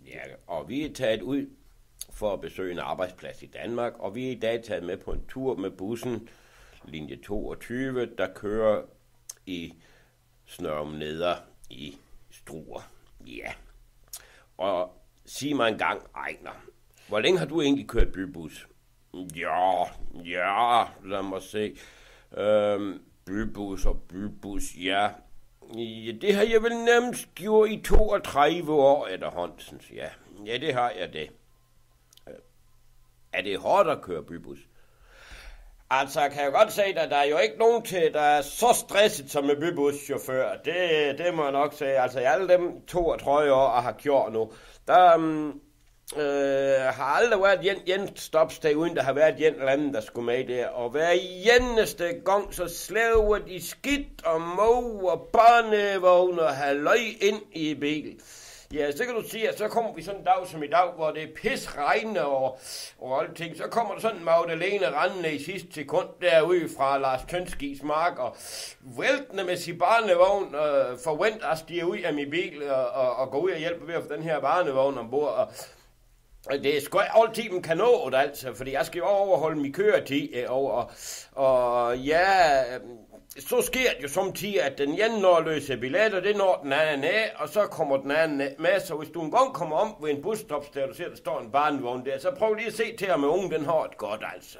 Ja, og vi er taget ud for at besøge en arbejdsplads i Danmark, og vi er i dag taget med på en tur med bussen, linje 22, der kører i Snørum Neder i Struer. Ja, og sig mig en gang, Ejner, hvor længe har du egentlig kørt bybus? Ja, lad mig se. Bybus, ja. Ja, det har jeg vel nærmest gjort i 32 år efterhånden, ja. Ja, det har jeg det. Er det hårdt at køre bybus? Altså, kan jeg godt sige dig, der er jo ikke nogen til, der er så stresset som en bybuschauffør. Det må jeg nok sige. Altså, alle dem 32 år, jeg har kørt nu, der har aldrig været en stopsted, uden der har været en eller anden, der skulle med der. Og hver eneste gang, så slæver de skidt og mov og barnevogn og halløj ind i bilen. Ja, så kan du sige, at så kommer vi sådan en dag som i dag, hvor det er pis regne og alting. Så kommer der sådan en Magdalene rendende i sidste sekund derude fra Lars Tønskis mark og væltende med sin barnevogn forventer at stige ud af min bil og gå ud og hjælpe ved at få den her barnevogn ombord. Og det er sgu ikke altid, man kan nå det, altså, fordi jeg skal jo overholde min køretid, og ja, så sker det jo samtidig, at den ene når løser billetter, det når den anden af, og så kommer den anden med, så hvis du en gang kommer om ved en busstop, der du ser, der står en barnevogn der, så prøv lige at se til, om ungen den har det godt, altså.